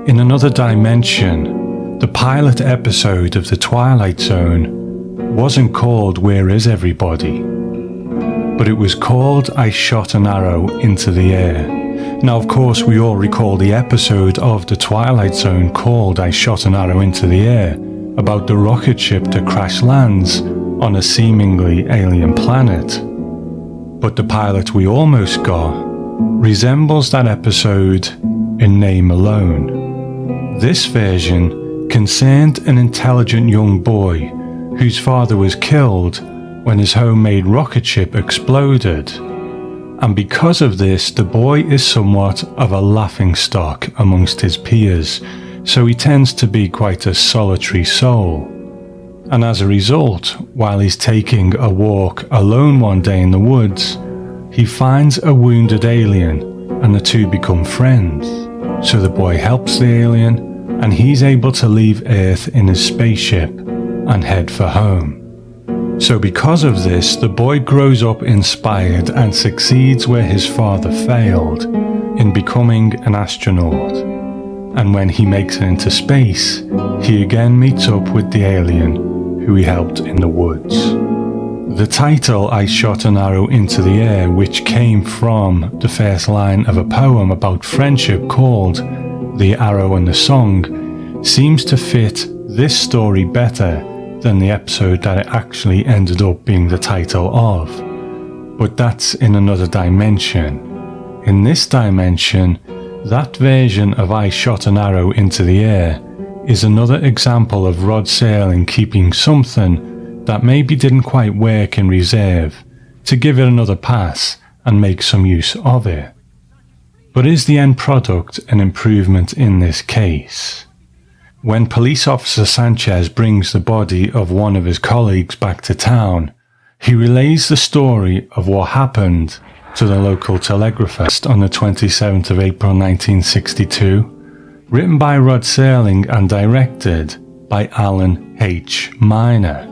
In another dimension, the pilot episode of The Twilight Zone wasn't called Where Is Everybody? But it was called I Shot an Arrow into the Air. Now, of course, we all recall the episode of The Twilight Zone called I Shot an Arrow into the Air, about the rocket ship that crash lands on a seemingly alien planet. But the pilot we almost got resembles that episode in name alone. This version concerned an intelligent young boy whose father was killed when his homemade rocket ship exploded. And because of this, the boy is somewhat of a laughingstock amongst his peers, so he tends to be quite a solitary soul. And as a result, while he's taking a walk alone one day in the woods, he finds a wounded alien and the two become friends. So the boy helps the alien and he's able to leave Earth in his spaceship and head for home. So because of this, the boy grows up inspired and succeeds where his father failed, in becoming an astronaut. And when he makes it into space, he again meets up with the alien who he helped in the woods. The title I Shot an Arrow into the Air, which came from the first line of a poem about friendship called The Arrow and the Song, seems to fit this story better than the episode that it actually ended up being the title of. But that's in another dimension. In this dimension, that version of I Shot an Arrow into the Air is another example of Rod Serling keeping something that maybe didn't quite work in reserve to give it another pass and make some use of it. But is the end product an improvement in this case? When police officer Sanchez brings the body of one of his colleagues back to town, he relays the story of what happened to the local telegraphist on the 27th of April 1962, written by Rod Serling and directed by Alan H. Miner.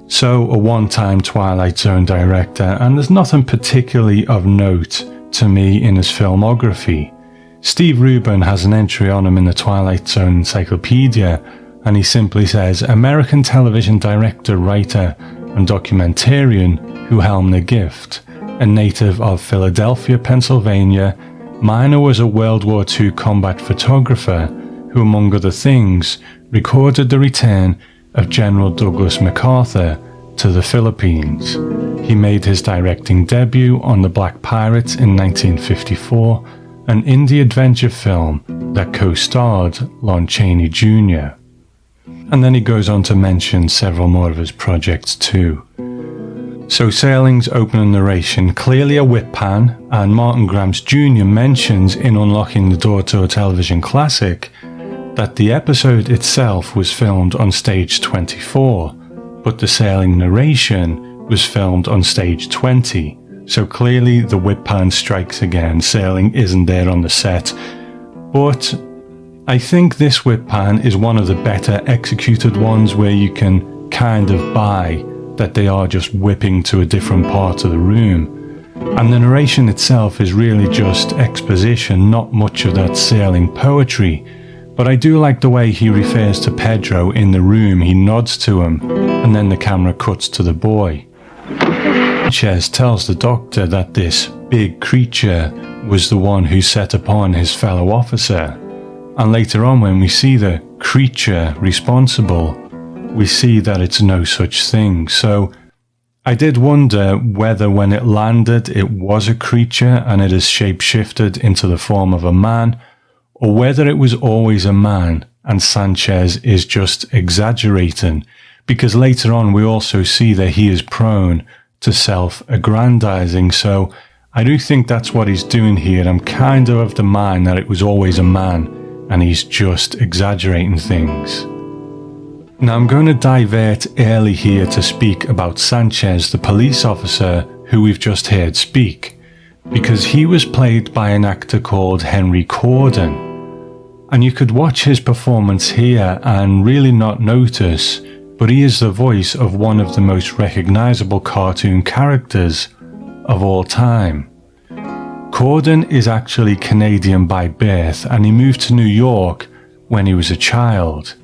So, a one-time Twilight Zone director, and there's nothing particularly of note to me in his filmography. Steve Rubin has an entry on him in the Twilight Zone Encyclopedia, and he simply says, American television director, writer, and documentarian who helmed The Gift. A native of Philadelphia, Pennsylvania, Miner was a World War II combat photographer who, among other things, recorded the return of General Douglas MacArthur to the Philippines. He made his directing debut on The Black Pirates in 1954, an indie adventure film that co-starred Lon Chaney Jr. And then he goes on to mention several more of his projects too. So Serling's opening narration, clearly a whip pan, and Martin Gramps Jr. mentions in Unlocking the Door to a Television Classic that the episode itself was filmed on stage 24, but the Serling narration was filmed on stage 20. So clearly the whip pan strikes again. Serling isn't there on the set. But I think this whip pan is one of the better executed ones where you can kind of buy that they are just whipping to a different part of the room. And the narration itself is really just exposition, not much of that Serling poetry. But I do like the way he refers to Pedro in the room. He nods to him, and then the camera cuts to the boy. Sanchez tells the doctor that this big creature was the one who set upon his fellow officer. And later on, when we see the creature responsible, we see that it's no such thing. So I did wonder whether when it landed it was a creature and it is shape-shifted into the form of a man, or whether it was always a man and Sanchez is just exaggerating, because later on we also see that he is prone to self-aggrandizing. So I do think that's what he's doing here. I'm kind of the mind that it was always a man and he's just exaggerating things. Now I'm going to divert early here to speak about Sanchez, the police officer who we've just heard speak, because he was played by an actor called Henry Corden. And you could watch his performance here and really not notice, but he is the voice of one of the most recognizable cartoon characters of all time. Corden is actually Canadian by birth, and he moved to New York when he was a child.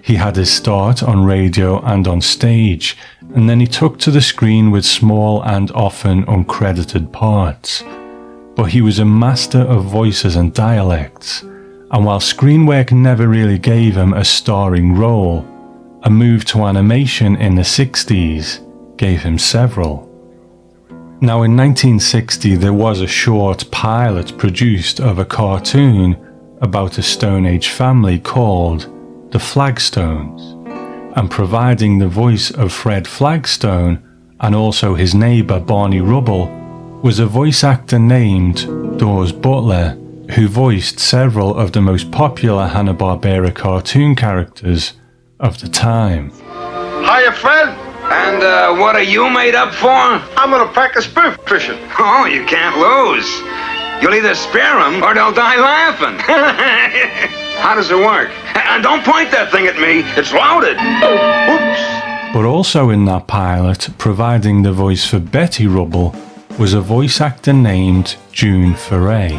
He had his start on radio and on stage, and then he took to the screen with small and often uncredited parts. But he was a master of voices and dialects, and while screen work never really gave him a starring role, a move to animation in the 60s gave him several. Now in 1960 there was a short pilot produced of a cartoon about a Stone Age family called The Flagstones, and providing the voice of Fred Flagstone and also his neighbour Barney Rubble was a voice actor named Dawes Butler, who voiced several of the most popular Hanna-Barbera cartoon characters of the time. Hiya, Fred. And what are you made up for? I'm gonna practice bird fishing. Oh, you can't lose. You'll either spare them or they'll die laughing. How does it work? And don't point that thing at me. It's loaded. Oops. But also in that pilot, providing the voice for Betty Rubble, was a voice actor named June Foray.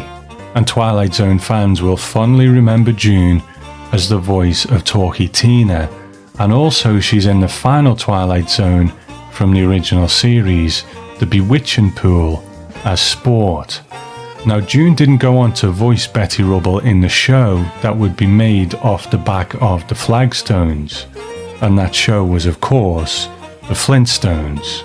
And Twilight Zone fans will fondly remember June as the voice of Talkie Tina, and also she's in the final Twilight Zone from the original series, The Bewitching Pool, as Sport. Now June didn't go on to voice Betty Rubble in the show that would be made off the back of The Flagstones, and that show was of course The Flintstones.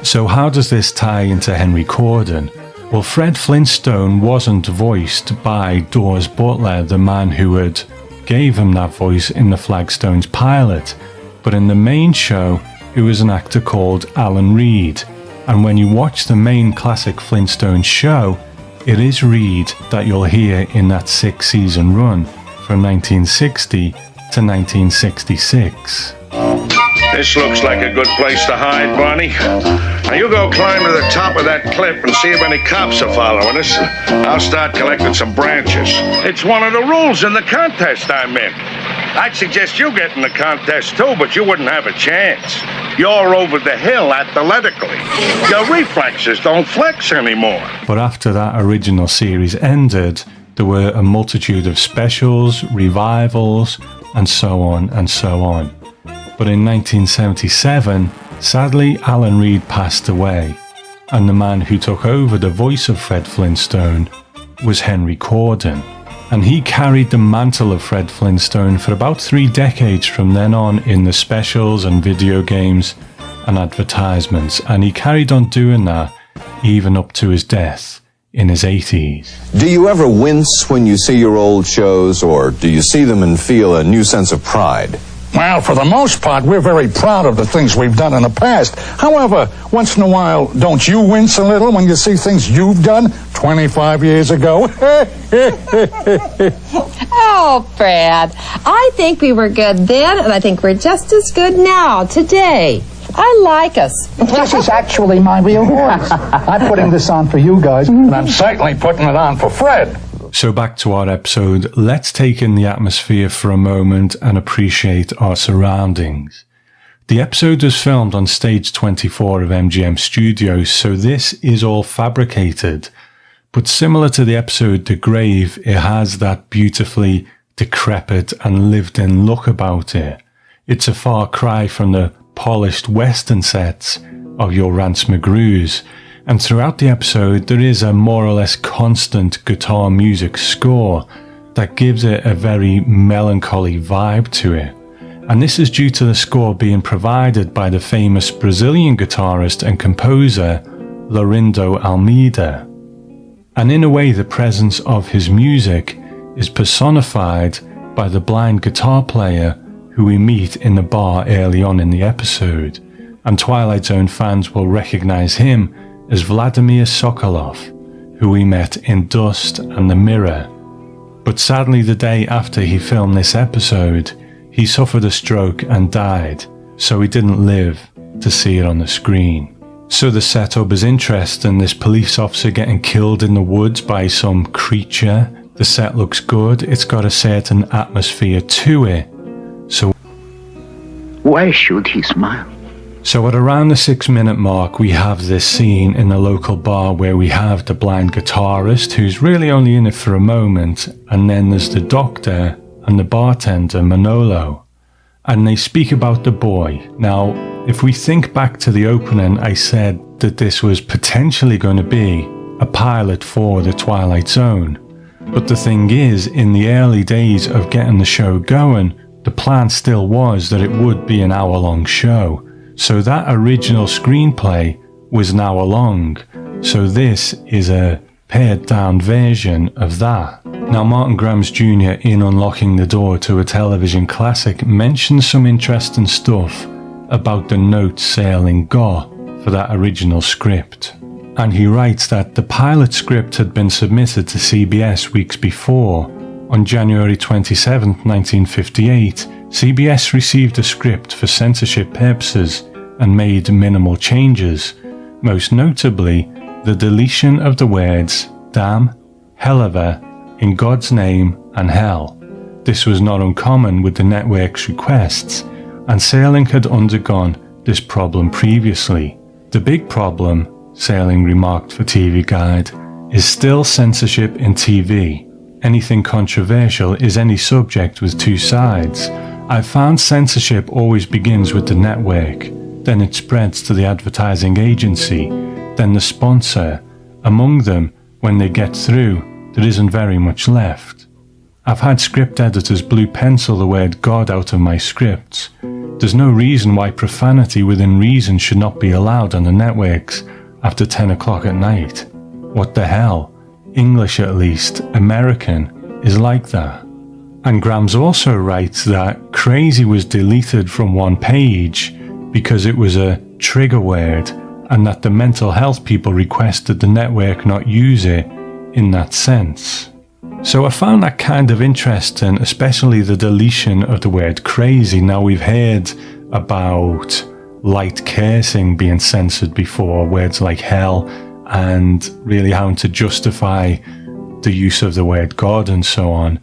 So how does this tie into Henry Corden? Well, Fred Flintstone wasn't voiced by Dawes Butler, the man who had gave him that voice in the Flagstones pilot, but in the main show it was an actor called Alan Reed, and when you watch the main classic Flintstones show, it is Reed that you'll hear in that 6-season run from 1960 to 1966. This looks like a good place to hide, Barney. Now you go climb to the top of that cliff and see if any cops are following us. I'll start collecting some branches. It's one of the rules in the contest I'm in. I'd suggest you get in the contest too, but you wouldn't have a chance. You're over the hill athletically. Your reflexes don't flex anymore. But after that original series ended, there were a multitude of specials, revivals, and so on and so on. But in 1977, sadly Alan Reed passed away, and the man who took over the voice of Fred Flintstone was Henry Corden. And he carried the mantle of Fred Flintstone for about 3 decades from then on in the specials and video games and advertisements, and he carried on doing that even up to his death in his 80s. Do you ever wince when you see your old shows, or do you see them and feel a new sense of pride? Well, for the most part, we're very proud of the things we've done in the past. However, once in a while, don't you wince a little when you see things you've done 25 years ago? Oh, Fred, I think we were good then, and I think we're just as good now, today. I like us. This is actually my real voice. I'm putting this on for you guys, and I'm certainly putting it on for Fred. So back to our episode, let's take in the atmosphere for a moment and appreciate our surroundings. The episode was filmed on stage 24 of MGM Studios, so this is all fabricated. But similar to the episode The Grave, it has that beautifully decrepit and lived-in look about it. It's a far cry from the polished western sets of your Rance McGrews, and throughout the episode there is a more or less constant guitar music score that gives it a very melancholy vibe to it. And this is due to the score being provided by the famous Brazilian guitarist and composer Laurindo Almeida. And in a way, the presence of his music is personified by the blind guitar player who we meet in the bar early on in the episode, and Twilight Zone fans will recognize him as Vladimir Sokolov, who we met in Dust and the Mirror. But sadly, the day after he filmed this episode, he suffered a stroke and died, so he didn't live to see it on the screen. So the setup is interesting. This police officer getting killed in the woods by some creature. The set looks good. It's got a certain atmosphere to it. So why should he smile? So at around the 6-minute mark, we have this scene in the local bar where we have the blind guitarist who's really only in it for a moment, and then there's the doctor and the bartender Manolo, and they speak about the boy. Now, if we think back to the opening, I said that this was potentially going to be a pilot for the Twilight Zone. But the thing is, in the early days of getting the show going, the plan still was that it would be an hour-long show. So that original screenplay was an hour long. So this is a pared-down version of that. Now, Martin Grams Jr., in Unlocking the Door to a Television Classic, mentions some interesting stuff about the notes Sailing got for that original script. And he writes that the pilot script had been submitted to CBS weeks before. On January 27, 1958, CBS received a script for censorship purposes and made minimal changes, most notably the deletion of the words damn, helliver, in God's name, and hell. This was not uncommon with the network's requests, and Sailing had undergone this problem previously. The big problem, Sailing remarked for TV Guide, is still censorship in TV. Anything controversial is any subject with two sides. I've found censorship always begins with the network, then it spreads to the advertising agency, then the sponsor. Among them, when they get through, there isn't very much left. I've had script editors blue pencil the word God out of my scripts. There's no reason why profanity within reason should not be allowed on the networks after 10 o'clock at night. What the hell? English, at least, American, is like that. And Grams also writes that crazy was deleted from one page because it was a trigger word, and that the mental health people requested the network not use it in that sense. So I found that kind of interesting, especially the deletion of the word crazy. Now, we've heard about light cursing being censored before, words like hell, and really having to justify the use of the word God and so on.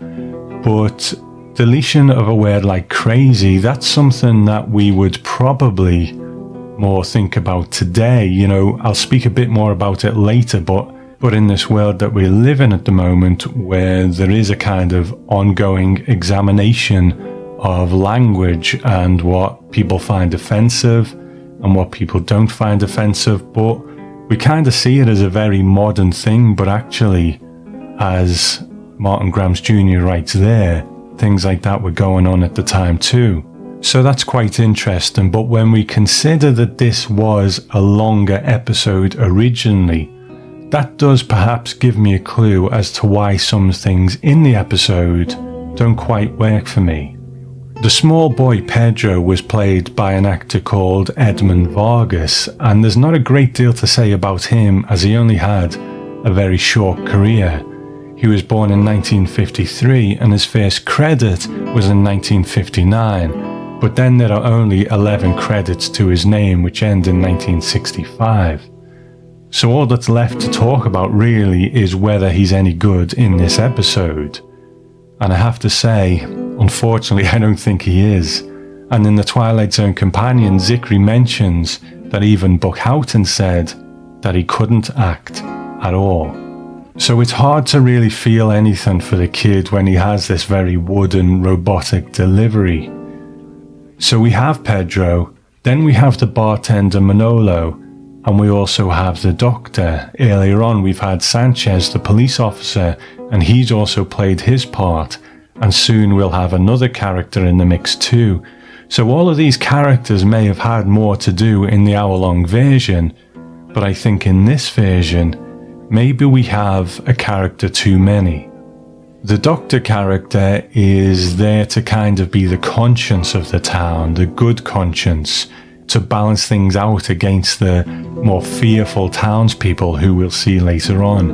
But deletion of a word like crazy, that's something that we would probably more think about today. You know, I'll speak a bit more about it later, but in this world that we live in at the moment, where there is a kind of ongoing examination of language and what people find offensive and what people don't find offensive, but we kind of see it as a very modern thing, but actually, as Martin Grams Jr. writes there, things like that were going on at the time too. So that's quite interesting. But when we consider that this was a longer episode originally, that does perhaps give me a clue as to why some things in the episode don't quite work for me. The small boy Pedro was played by an actor called Edmund Vargas, and there's not a great deal to say about him as he only had a very short career. He was born in 1953 and his first credit was in 1959, but then there are only 11 credits to his name, which end in 1965. So all that's left to talk about really is whether he's any good in this episode. And I have to say, unfortunately, I don't think he is. And in the Twilight Zone Companion, Zickery mentions that even Buck Houghton said that he couldn't act at all. So it's hard to really feel anything for the kid when he has this very wooden, robotic delivery. So we have Pedro, then we have the bartender Manolo, and we also have the doctor. Earlier on we've had Sanchez, the police officer, and he's also played his part. And soon we'll have another character in the mix too. So all of these characters may have had more to do in the hour-long version, but I think in this version, maybe we have a character too many. The doctor character is there to kind of be the conscience of the town, the good conscience, to balance things out against the more fearful townspeople who we'll see later on.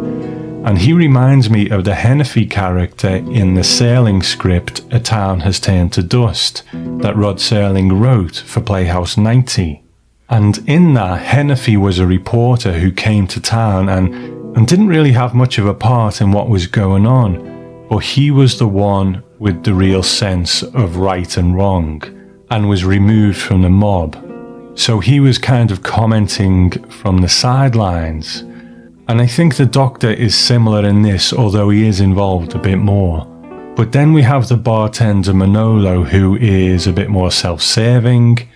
And he reminds me of the Hennefy character in the Serling script, A Town Has Turned to Dust, that Rod Serling wrote for Playhouse 90. And in that, Hennefy was a reporter who came to town and didn't really have much of a part in what was going on, but he was the one with the real sense of right and wrong, and was removed from the mob. So he was kind of commenting from the sidelines. And I think the Doctor is similar in this, although he is involved a bit more. But then we have the bartender Manolo, who is a bit more self-serving.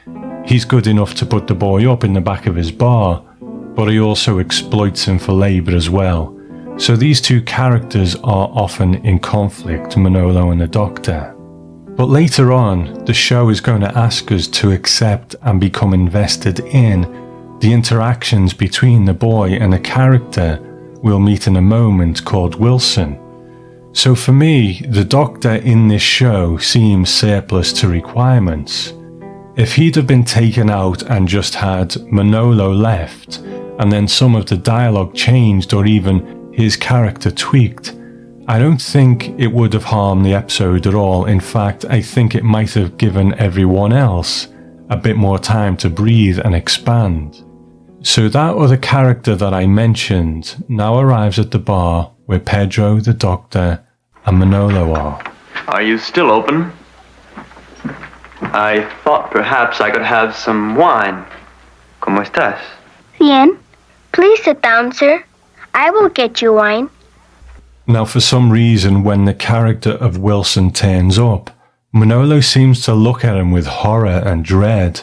He's good enough to put the boy up in the back of his bar, but he also exploits him for labour as well. So these two characters are often in conflict, Manolo and the Doctor. But later on, the show is going to ask us to accept and become invested in the interactions between the boy and a character we'll meet in a moment called Wilson. So for me, the Doctor in this show seems surplus to requirements. If he'd have been taken out and just had Manolo left, and then some of the dialogue changed or even his character tweaked, I don't think it would have harmed the episode at all. In fact, I think it might have given everyone else a bit more time to breathe and expand. So that other character that I mentioned now arrives at the bar where Pedro, the Doctor, and Manolo are. Are you still open? I thought perhaps I could have some wine. ¿Cómo estás? Bien. Please sit down, sir. I will get you wine. Now, for some reason, when the character of Wilson turns up, Manolo seems to look at him with horror and dread.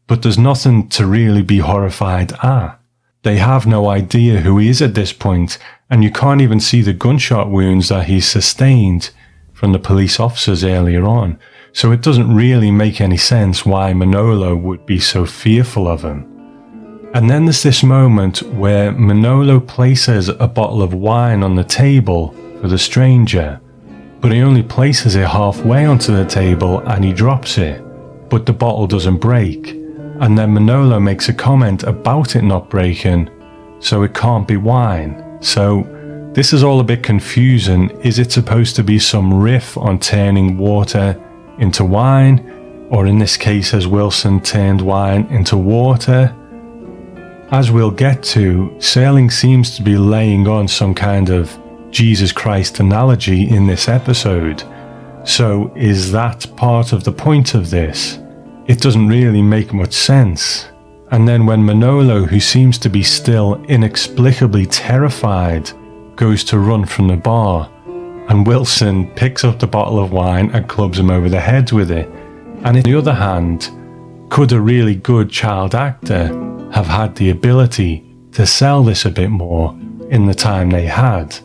But there's nothing to really be horrified at. They have no idea who he is at this point, and you can't even see the gunshot wounds that he sustained from the police officers earlier on. So it doesn't really make any sense why Manolo would be so fearful of him. And then there's this moment where Manolo places a bottle of wine on the table for the stranger, but he only places it halfway onto the table and he drops it, but the bottle doesn't break. And then Manolo makes a comment about it not breaking, so it can't be wine. So this is all a bit confusing. Is it supposed to be some riff on turning water into wine? Or in this case, has Wilson turned wine into water? As we'll get to, Serling seems to be laying on some kind of Jesus Christ analogy in this episode. So is that part of the point of this? It doesn't really make much sense. And then when Manolo, who seems to be still inexplicably terrified, goes to run from the bar, and Wilson picks up the bottle of wine and clubs him over the head with it. And on the other hand, could a really good child actor have had the ability to sell this a bit more in the time they had?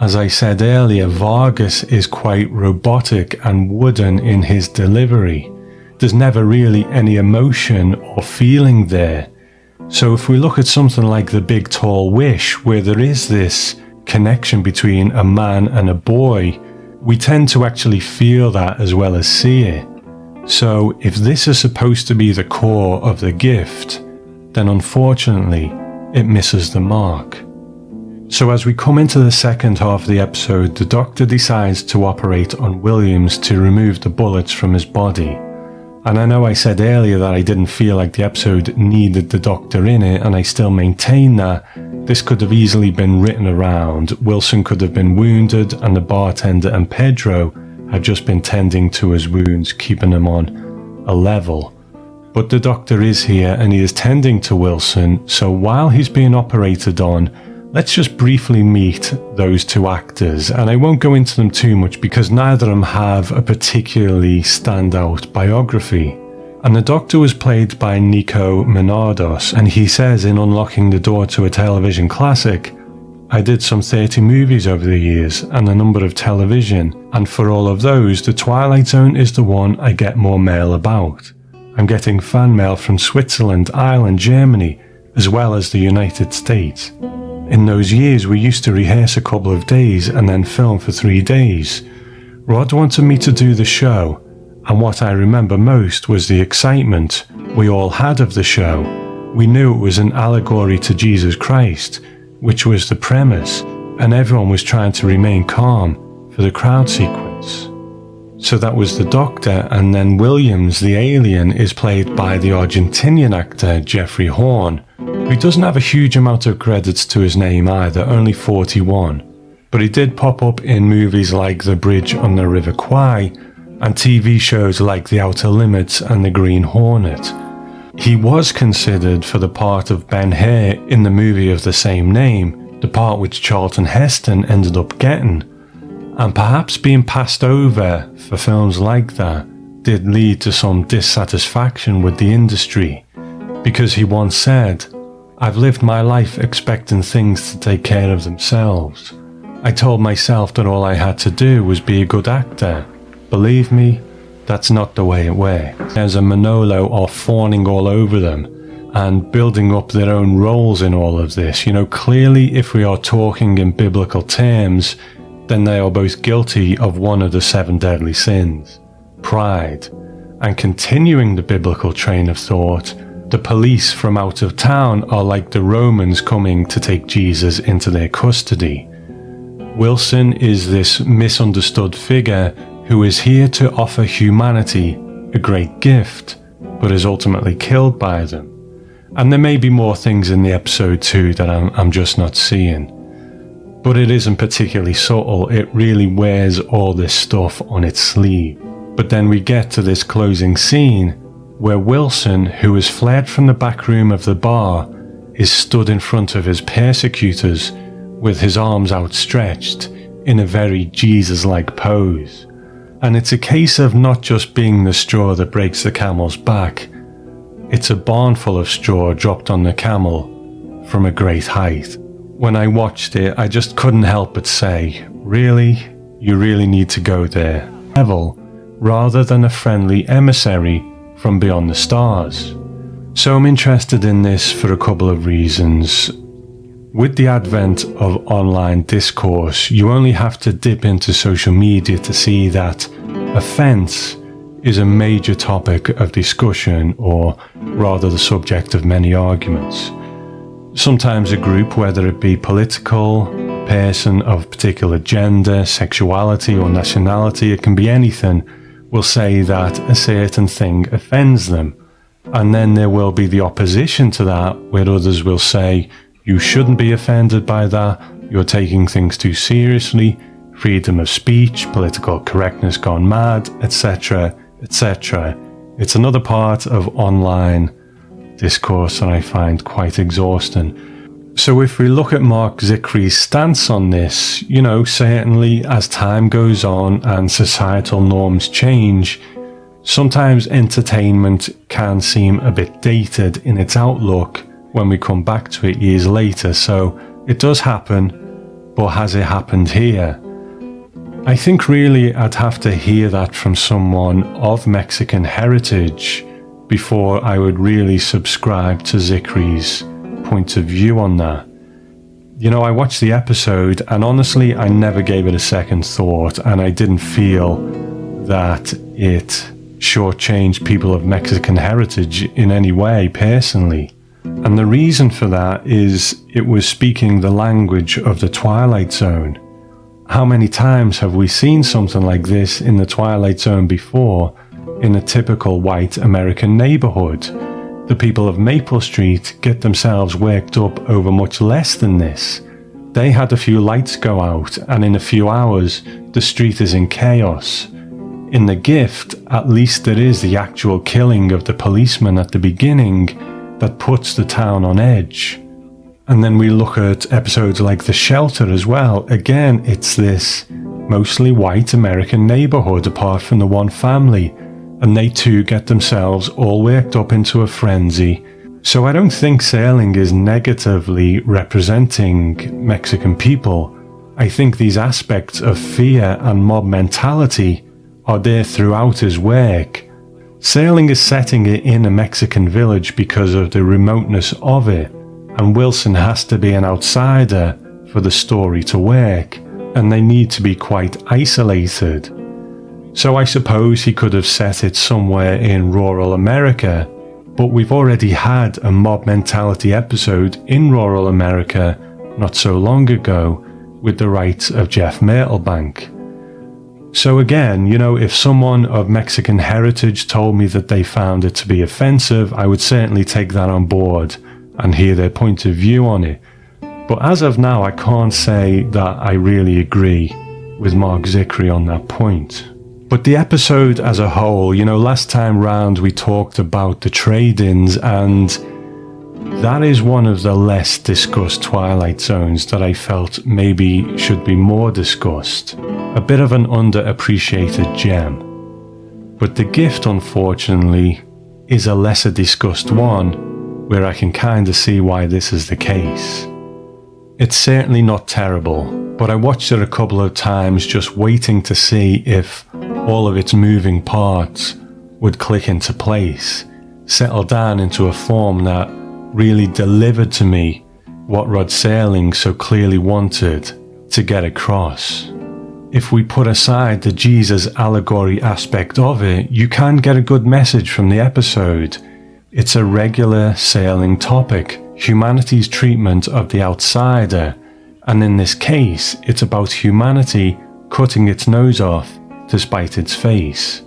As I said earlier, Vargas is quite robotic and wooden in his delivery. There's never really any emotion or feeling there. So if we look at something like The Big Tall Wish, where there is this connection between a man and a boy, we tend to actually feel that as well as see it. So if this is supposed to be the core of the gift, then unfortunately it misses the mark. So as we come into the second half of the episode, the Doctor decides to operate on Williams to remove the bullets from his body. And I know I said earlier that I didn't feel like the episode needed the Doctor in it, and I still maintain that this could have easily been written around. Wilson could have been wounded, and the bartender and Pedro had just been tending to his wounds, keeping him on a level. But the Doctor is here, and he is tending to Wilson, so while he's being operated on, let's just briefly meet those two actors, and I won't go into them too much because neither of them have a particularly standout biography. And the Doctor was played by Nico Menardos, and he says in Unlocking the Door to a Television Classic, I did some 30 movies over the years and a number of television, and for all of those, The Twilight Zone is the one I get more mail about. I'm getting fan mail from Switzerland, Ireland, Germany, as well as the United States. In those years, we used to rehearse a couple of days and then film for 3 days. Rod wanted me to do the show, and what I remember most was the excitement we all had of the show. We knew it was an allegory to Jesus Christ, which was the premise, and everyone was trying to remain calm for the crowd sequence. So that was the Doctor, and then Williams, the alien, is played by the Argentinian actor Jeffrey Horn, who doesn't have a huge amount of credits to his name either, only 41. But he did pop up in movies like The Bridge on the River Kwai and TV shows like The Outer Limits and The Green Hornet. He was considered for the part of Ben-Hur in the movie of the same name, the part which Charlton Heston ended up getting. And perhaps being passed over for films like that did lead to some dissatisfaction with the industry, because he once said, "I've lived my life expecting things to take care of themselves. I told myself that all I had to do was be a good actor. Believe me, that's not the way it works." There's a Manolo are fawning all over them and building up their own roles in all of this. Clearly, if we are talking in biblical terms, then they are both guilty of one of the 7 deadly sins, pride. And continuing the biblical train of thought, the police from out of town are like the Romans coming to take Jesus into their custody. Wilson is this misunderstood figure who is here to offer humanity a great gift, but is ultimately killed by them. And there may be more things in the episode too that I'm just not seeing. But it isn't particularly subtle, it really wears all this stuff on its sleeve. But then we get to this closing scene where Wilson, who has fled from the back room of the bar, is stood in front of his persecutors with his arms outstretched in a very Jesus-like pose. And it's a case of not just being the straw that breaks the camel's back, it's a barn full of straw dropped on the camel from a great height. When I watched it, I just couldn't help but say, really? You really need to go there. Devil, rather than a friendly emissary from beyond the stars. So I'm interested in this for a couple of reasons. With the advent of online discourse, you only have to dip into social media to see that offence is a major topic of discussion, or rather the subject of many arguments. Sometimes a group, whether it be political, a person of particular gender, sexuality or nationality, it can be anything, will say that a certain thing offends them. And then there will be the opposition to that, where others will say, you shouldn't be offended by that, you're taking things too seriously, freedom of speech, political correctness gone mad, etc., etc. It's another part of online discourse that I find quite exhausting. So if we look at Mark Zickery's stance on this, certainly as time goes on and societal norms change, sometimes entertainment can seem a bit dated in its outlook when we come back to it years later. So it does happen, but has it happened here? I think really I'd have to hear that from someone of Mexican heritage before I would really subscribe to Zickery's point of view on that. I watched the episode and honestly I never gave it a second thought, and I didn't feel that it shortchanged people of Mexican heritage in any way personally. And the reason for that is it was speaking the language of the Twilight Zone. How many times have we seen something like this in the Twilight Zone before, in a typical white American neighborhood? The people of Maple Street get themselves worked up over much less than this. They had a few lights go out, and in a few hours, the street is in chaos. In The Gift, at least there is the actual killing of the policeman at the beginning that puts the town on edge. And then we look at episodes like The Shelter as well. Again, it's this mostly white American neighborhood apart from the one family, and they too get themselves all worked up into a frenzy. So I don't think Serling is negatively representing Mexican people. I think these aspects of fear and mob mentality are there throughout his work. Serling is setting it in a Mexican village because of the remoteness of it, and Wilson has to be an outsider for the story to work, and they need to be quite isolated. So I suppose he could have set it somewhere in rural America, but we've already had a mob mentality episode in rural America not so long ago with the rights of Jeff Mertelbank. So again, if someone of Mexican heritage told me that they found it to be offensive, I would certainly take that on board and hear their point of view on it. But as of now, I can't say that I really agree with Mark Zickery on that point. But the episode as a whole, last time round we talked about the trade-ins, and that is one of the less discussed Twilight Zones that I felt maybe should be more discussed. A bit of an underappreciated gem. But The Gift, unfortunately, is a lesser discussed one, where I can kinda see why this is the case. It's certainly not terrible, but I watched it a couple of times just waiting to see if all of its moving parts would click into place, settle down into a form that really delivered to me what Rod Serling so clearly wanted to get across. If we put aside the Jesus allegory aspect of it, you can get a good message from the episode. It's a regular Serling topic, humanity's treatment of the outsider, and in this case, it's about humanity cutting its nose off to spite its face.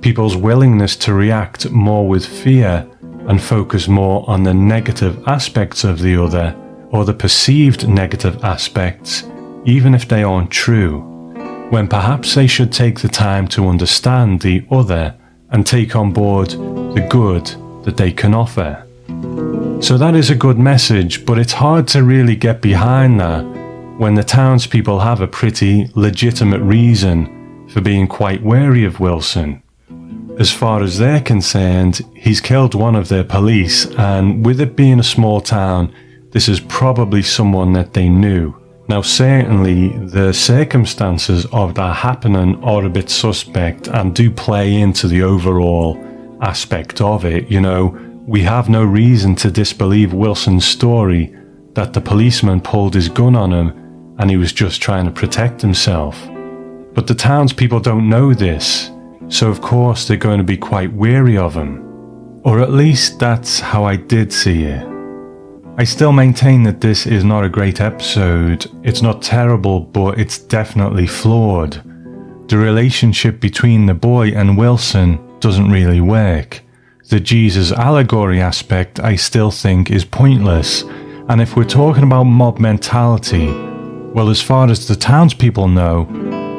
People's willingness to react more with fear and focus more on the negative aspects of the other, or the perceived negative aspects, even if they aren't true, when perhaps they should take the time to understand the other and take on board the good that they can offer. So that is a good message, but it's hard to really get behind that when the townspeople have a pretty legitimate reason for being quite wary of Wilson. As far as they're concerned, he's killed one of their police, and with it being a small town, this is probably someone that they knew. Now certainly the circumstances of that happening are a bit suspect and do play into the overall aspect of it. You know, we have no reason to disbelieve Wilson's story that the policeman pulled his gun on him and he was just trying to protect himself. But the townspeople don't know this, so of course they're going to be quite wary of him. Or at least that's how I did see it. I still maintain that this is not a great episode. It's not terrible, but it's definitely flawed. The relationship between the boy and Wilson doesn't really work. The Jesus allegory aspect I still think is pointless. And if we're talking about mob mentality, well, as far as the townspeople know,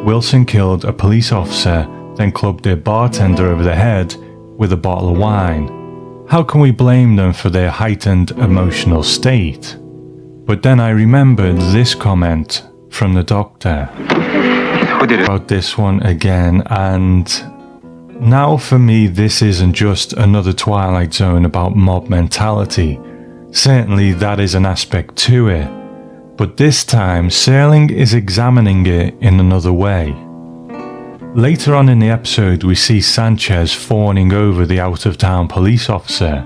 Wilson killed a police officer, then clubbed their bartender over the head with a bottle of wine. How can we blame them for their heightened emotional state? But then I remembered this comment from the doctor about this one again, and now for me this isn't just another Twilight Zone about mob mentality. Certainly that is an aspect to it, but this time Serling is examining it in another way. Later on in the episode, we see Sanchez fawning over the out-of-town police officer.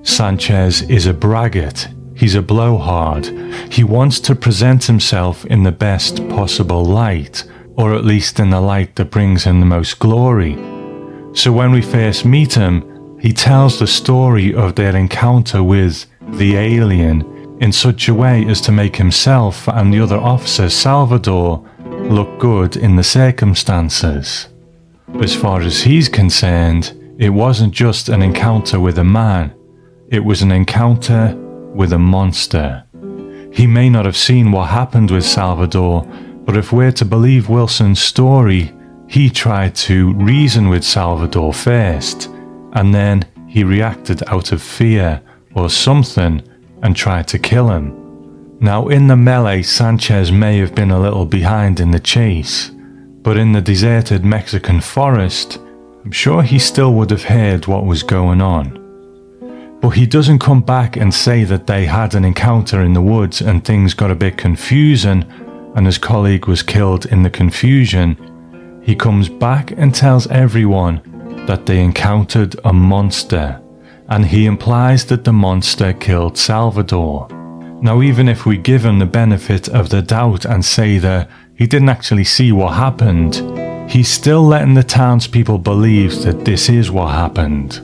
Sanchez is a braggart. He's a blowhard. He wants to present himself in the best possible light, or at least in the light that brings him the most glory. So when we first meet him, he tells the story of their encounter with the alien in such a way as to make himself and the other officer, Salvador, look good in the circumstances. As far as he's concerned, it wasn't just an encounter with a man, it was an encounter with a monster. He may not have seen what happened with Salvador, but if we're to believe Wilson's story, he tried to reason with Salvador first, and then he reacted out of fear or something and tried to kill him. Now in the melee, Sanchez may have been a little behind in the chase, but in the deserted Mexican forest, I'm sure he still would have heard what was going on. But he doesn't come back and say that they had an encounter in the woods and things got a bit confusing and his colleague was killed in the confusion. He comes back and tells everyone that they encountered a monster, and he implies that the monster killed Salvador. Now even if we give him the benefit of the doubt and say that he didn't actually see what happened, he's still letting the townspeople believe that this is what happened.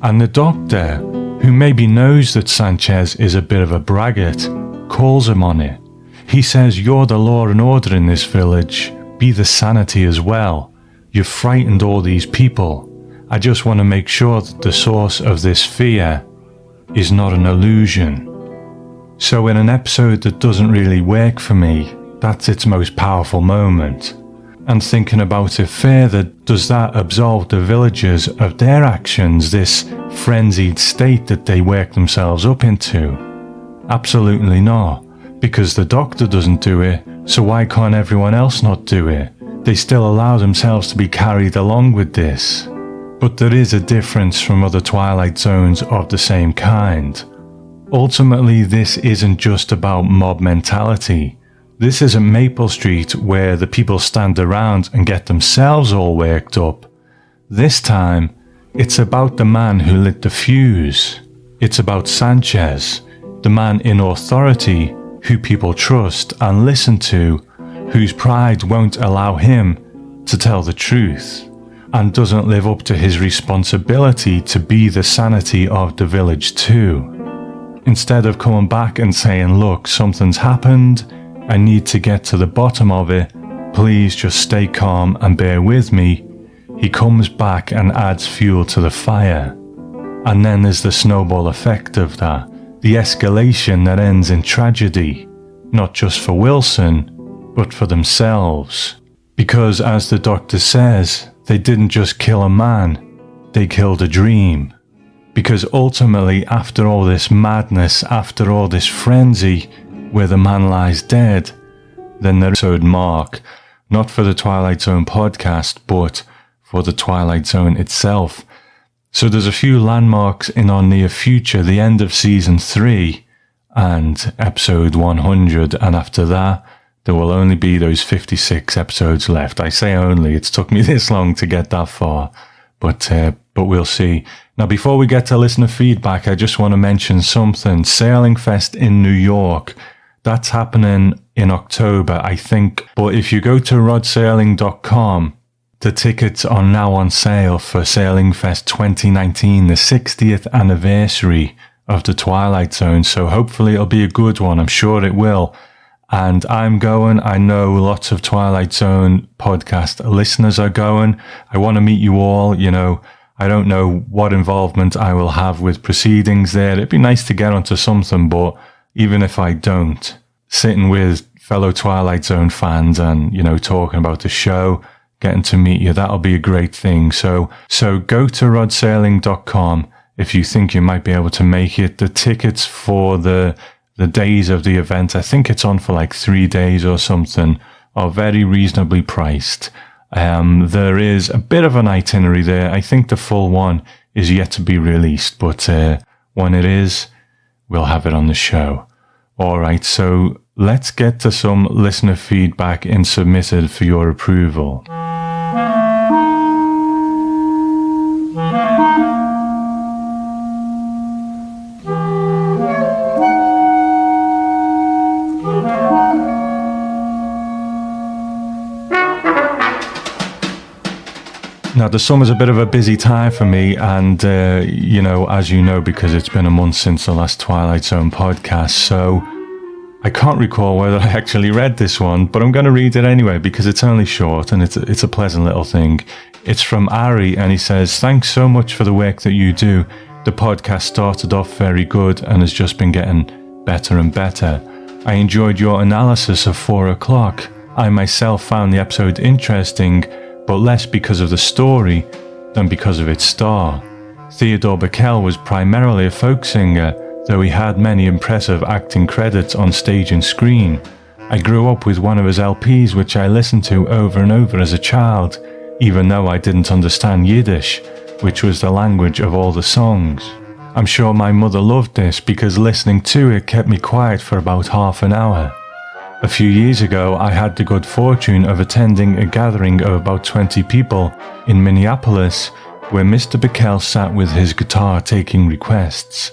And the doctor, who maybe knows that Sanchez is a bit of a braggart, calls him on it. He says, "You're the law and order in this village. Be the sanity as well. You've frightened all these people. I just want to make sure that the source of this fear is not an illusion." So in an episode that doesn't really work for me, that's its most powerful moment. And thinking about it further, does that absolve the villagers of their actions, this frenzied state that they work themselves up into? Absolutely not, because the doctor doesn't do it, so why can't everyone else not do it? They still allow themselves to be carried along with this. But there is a difference from other Twilight Zones of the same kind. Ultimately, this isn't just about mob mentality. This isn't Maple Street where the people stand around and get themselves all worked up. This time, it's about the man who lit the fuse. It's about Sanchez, the man in authority who people trust and listen to, whose pride won't allow him to tell the truth, and doesn't live up to his responsibility to be the sanity of the village too. Instead of coming back and saying, look, something's happened, I need to get to the bottom of it, please just stay calm and bear with me, he comes back and adds fuel to the fire. And then there's the snowball effect of that, the escalation that ends in tragedy, not just for Wilson, but for themselves. Because as the doctor says, they didn't just kill a man, they killed a dream. Because ultimately, after all this madness, after all this frenzy, where the man lies dead, then the episode mark, not for the Twilight Zone podcast, but for the Twilight Zone itself. So there's a few landmarks in our near future, the end of season 3 and episode 100, and after that, there will only be those 56 episodes left. I say only, it's took me this long to get that far, but we'll see. Now, before we get to listener feedback, I just want to mention something. Sailing Fest in New York. That's happening in October, I think. But if you go to rodsailing.com, the tickets are now on sale for Sailing Fest 2019, the 60th anniversary of the Twilight Zone. So hopefully it'll be a good one. I'm sure it will. And I'm going. I know lots of Twilight Zone podcast listeners are going. I want to meet you all. You know, I don't know what involvement I will have with proceedings there. It'd be nice to get onto something, but even if I don't, sitting with fellow Twilight Zone fans and, you know, talking about the show, getting to meet you, that'll be a great thing. So go to rodsailing.com if you think you might be able to make it. The tickets for the days of the event, I think it's on for like 3 days or something, are very reasonably priced. There is a bit of an itinerary there. I think the full one is yet to be released, but when it is, we'll have it on the show. All right, so let's get to some listener feedback and submitted for your approval. Now, the summer's a bit of a busy time for me, and, you know, as you know, because it's been a month since the last Twilight Zone podcast, so I can't recall whether I actually read this one, but I'm going to read it anyway, because it's only short, and it's a pleasant little thing. It's from Ari, and he says, "Thanks so much for the work that you do. The podcast started off very good and has just been getting better and better. I enjoyed your analysis of 4 o'clock. I myself found the episode interesting, but less because of the story than because of its star. Theodore Bickel was primarily a folk singer, though he had many impressive acting credits on stage and screen. I grew up with one of his LPs which I listened to over and over as a child, even though I didn't understand Yiddish, which was the language of all the songs. I'm sure my mother loved this because listening to it kept me quiet for about half an hour. A few years ago, I had the good fortune of attending a gathering of about 20 people in Minneapolis, where Mr. Bickel sat with his guitar taking requests.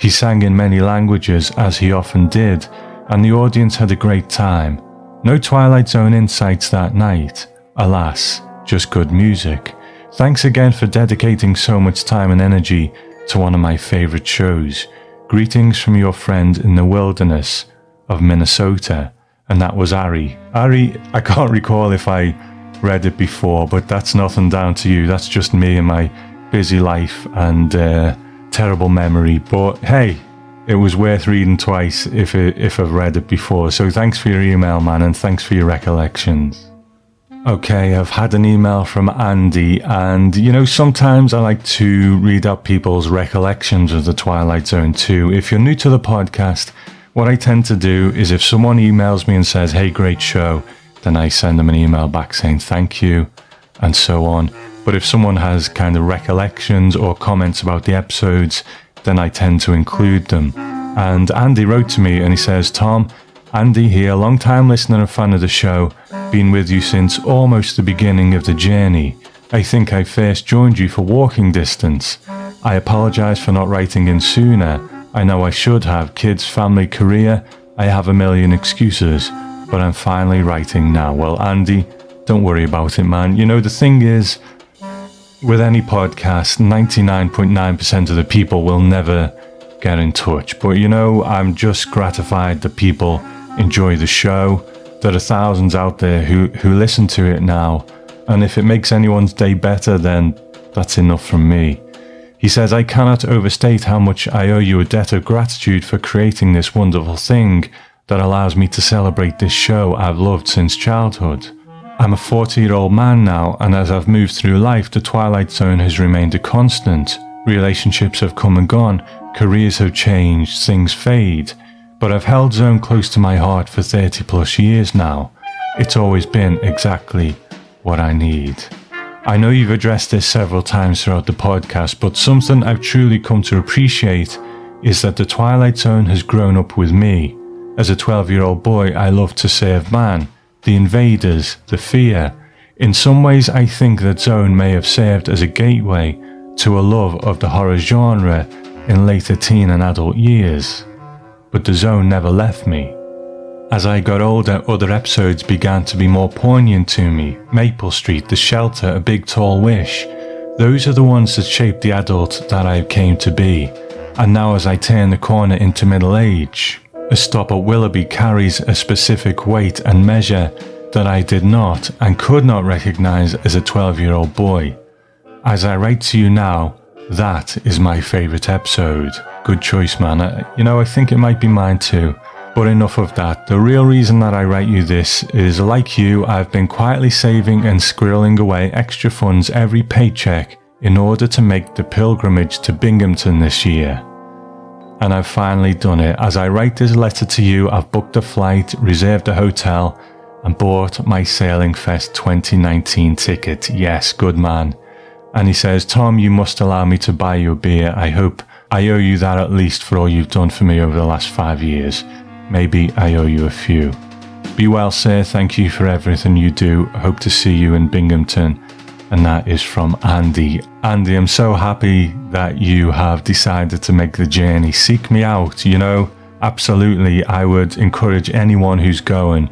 He sang in many languages, as he often did, and the audience had a great time. No Twilight Zone insights that night. Alas, just good music. Thanks again for dedicating so much time and energy to one of my favorite shows. Greetings from your friend in the wilderness of Minnesota." And that was Ari. Ari, I can't recall if I read it before, but that's nothing down to you. That's just me and my busy life and terrible memory. But hey, it was worth reading twice if I've read it before. So thanks for your email, man, and thanks for your recollections. Okay, I've had an email from Andy, and sometimes I like to read out people's recollections of the Twilight Zone too. If you're new to the podcast, what I tend to do is if someone emails me and says, hey, great show, then I send them an email back saying thank you and so on. But if someone has kind of recollections or comments about the episodes, then I tend to include them. And Andy wrote to me and he says, Tom, Andy here, long time listener and fan of the show, been with you since almost the beginning of the journey. I think I first joined you for walking distance. I apologise for not writing in sooner. I know I should have, kids, family, career. I have a million excuses, but I'm finally writing now. Well, Andy, don't worry about it, man. The thing is, with any podcast, 99.9% of the people will never get in touch. But I'm just gratified that people enjoy the show. There are thousands out there who listen to it now, and if it makes anyone's day better, then that's enough from me. He says, I cannot overstate how much I owe you a debt of gratitude for creating this wonderful thing that allows me to celebrate this show I've loved since childhood. I'm a 40-year-old man now, and as I've moved through life, the Twilight Zone has remained a constant. Relationships have come and gone, careers have changed, things fade. But I've held Zone close to my heart for 30 plus years now. It's always been exactly what I need. I know you've addressed this several times throughout the podcast, but something I've truly come to appreciate is that the Twilight Zone has grown up with me. As a 12-year-old boy, I loved to save man, the invaders, the fear. In some ways, I think that Zone may have served as a gateway to a love of the horror genre in later teen and adult years. But the Zone never left me. As I got older, other episodes began to be more poignant to me. Maple Street, The Shelter, A Big Tall Wish. Those are the ones that shaped the adult that I came to be. And now as I turn the corner into middle age, a stop at Willoughby carries a specific weight and measure that I did not and could not recognize as a 12-year-old boy. As I write to you now, that is my favourite episode. Good choice, man. I think it might be mine too. But enough of that. The real reason that I write you this is, like you, I've been quietly saving and squirreling away extra funds every paycheck in order to make the pilgrimage to Binghamton this year. And I've finally done it. As I write this letter to you, I've booked a flight, reserved a hotel, and bought my Sailing Fest 2019 ticket. Yes, good man. And he says, Tom, you must allow me to buy you a beer. I hope I owe you that at least for all you've done for me over the last 5 years. Maybe I owe you a few. Be well, sir. Thank you for everything you do. Hope to see you in Binghamton. And that is from Andy. Andy, I'm so happy that you have decided to make the journey. Seek me out, Absolutely. I would encourage anyone who's going,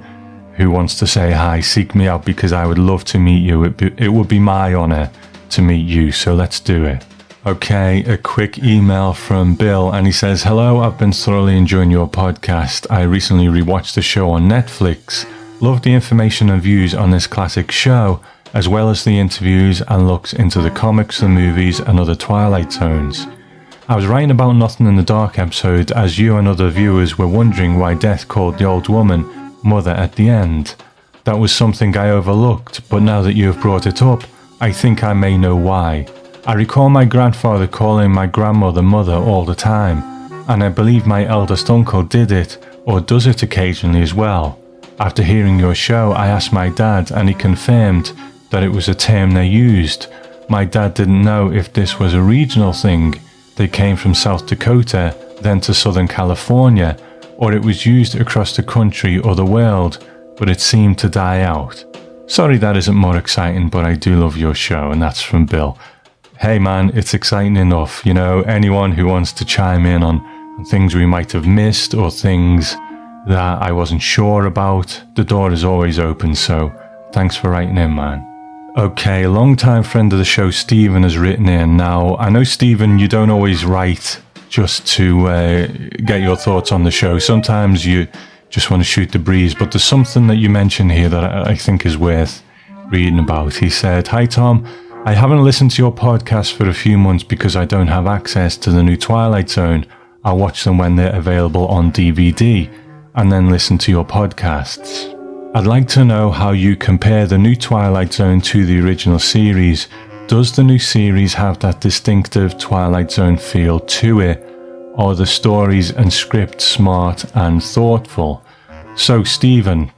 who wants to say hi, seek me out, because I would love to meet you. It would be my honour to meet you, so let's do it. Okay, a quick email from Bill, and he says, hello, I've been thoroughly enjoying your podcast. I recently rewatched the show on Netflix. Love the information and views on this classic show, as well as the interviews and looks into the comics, the movies, and other Twilight Zones. I was writing about Nothing in the Dark episode as you and other viewers were wondering why Death called the old woman Mother at the end. That was something I overlooked, but now that you have brought it up, I think I may know why. I recall my grandfather calling my grandmother Mother all the time, and I believe my eldest uncle did it, or does it occasionally as well. After hearing your show, I asked my dad, and he confirmed that it was a term they used. My dad didn't know if this was a regional thing. They came from South Dakota, then to Southern California, or it was used across the country or the world, but it seemed to die out. Sorry that isn't more exciting, but I do love your show, and that's from Bill. Hey man, it's exciting enough. Anyone who wants to chime in on things we might have missed or things that I wasn't sure about, the door is always open, so thanks for writing in, man. Okay, long-time friend of the show, Stephen, has written in. Now, I know, Stephen, you don't always write just to get your thoughts on the show. Sometimes you just want to shoot the breeze, but there's something that you mentioned here that I think is worth reading about. He said, hi, Tom. I haven't listened to your podcast for a few months because I don't have access to the new Twilight Zone. I'll watch them when they're available on DVD and then listen to your podcasts. I'd like to know how you compare the new Twilight Zone to the original series. Does the new series have that distinctive Twilight Zone feel to it? Are the stories and script smart and thoughtful? So, Stephen,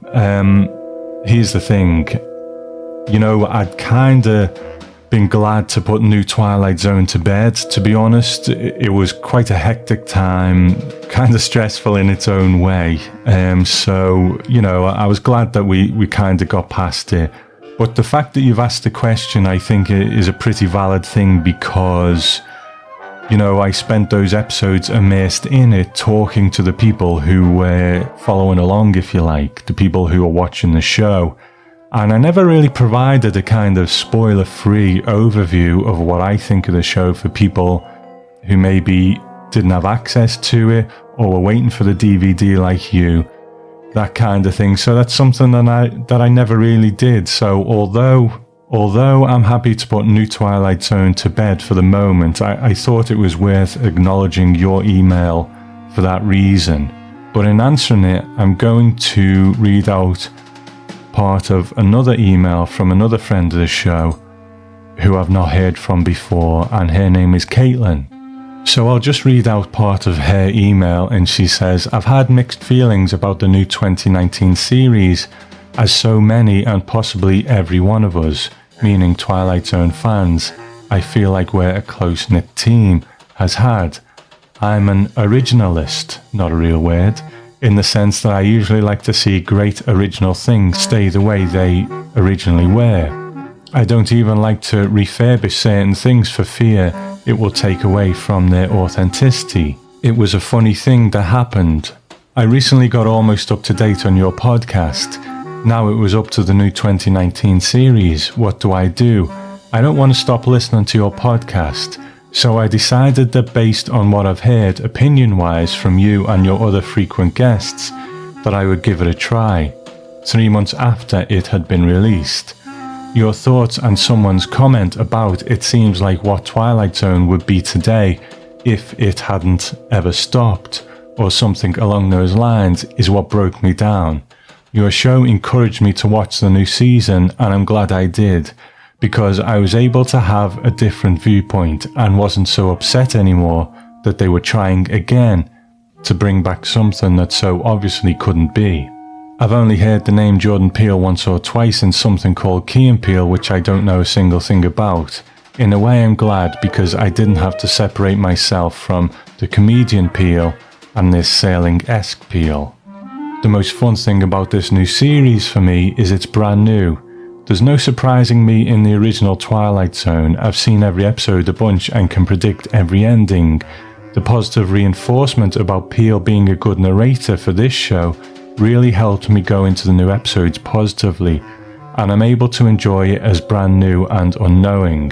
here's the thing. You know, I'd kind of been glad to put new Twilight Zone to bed, to be honest. It was quite a hectic time, kind of stressful in its own way. So, you know, I was glad that we kind of got past it. But the fact that you've asked the question, I think, is a pretty valid thing because, you know, I spent those episodes immersed in it, talking to the people who were following along, if you like, the people who were watching the show. And I never really provided a kind of spoiler-free overview of what I think of the show for people who maybe didn't have access to it or were waiting for the DVD like you, that kind of thing. So that's something that I never really did. So although I'm happy to put new Twilight Zone to bed for the moment, I thought it was worth acknowledging your email for that reason. But in answering it, I'm going to read out part of another email from another friend of the show who I've not heard from before, and her name is Caitlin. So I'll just read out part of her email, and she says, I've had mixed feelings about the new 2019 series, as so many and possibly every one of us, meaning Twilight Zone fans, I feel like we're a close-knit team, has had. I'm an originalist, not a real word, in the sense that I usually like to see great original things stay the way they originally were. I don't even like to refurbish certain things for fear it will take away from their authenticity. It was a funny thing that happened. I recently got almost up to date on your podcast. Now it was up to the new 2019 series. What do? I don't want to stop listening to your podcast. So I decided that based on what I've heard opinion-wise from you and your other frequent guests, that I would give it a try, 3 months after it had been released. Your thoughts and someone's comment about it seems like what Twilight Zone would be today if it hadn't ever stopped, or something along those lines, is what broke me down. Your show encouraged me to watch the new season, and I'm glad I did, because I was able to have a different viewpoint and wasn't so upset anymore that they were trying again to bring back something that so obviously couldn't be. I've only heard the name Jordan Peele once or twice in something called Key and Peele, which I don't know a single thing about. In a way, I'm glad because I didn't have to separate myself from the comedian Peele and this sailing-esque Peele. The most fun thing about this new series for me is it's brand new. There's no surprising me in the original Twilight Zone. I've seen every episode a bunch and can predict every ending. The positive reinforcement about Peele being a good narrator for this show really helped me go into the new episodes positively, and I'm able to enjoy it as brand new and unknowing.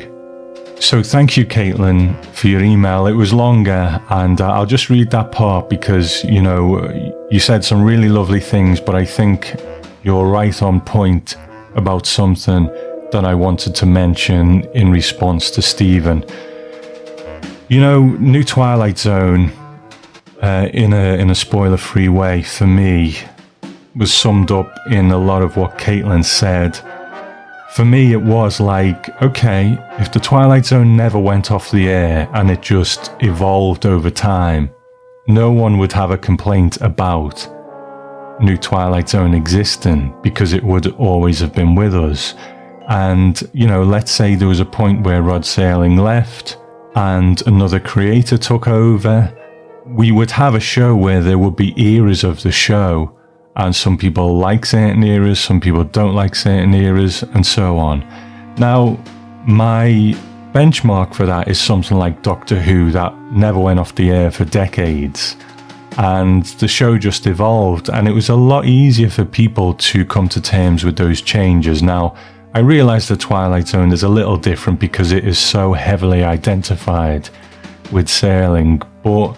So thank you, Caitlin, for your email. It was longer, and I'll just read that part because, you know, you said some really lovely things, but I think you're right on point about something that I wanted to mention in response to Stephen. You know, new Twilight Zone, in a spoiler-free way for me, was summed up in a lot of what Caitlin said. For me, it was like, okay, if the Twilight Zone never went off the air and it just evolved over time, no one would have a complaint about new Twilight Zone existing because it would always have been with us. And, you know, let's say there was a point where Rod Serling left and another creator took over, we would have a show where there would be eras of the show, and some people like certain eras, some people don't like certain eras, and so on. Now, my benchmark for that is something like Doctor Who, that never went off the air for decades. And the show just evolved, and it was a lot easier for people to come to terms with those changes. Now, I realise the Twilight Zone is a little different because it is so heavily identified with Serling, but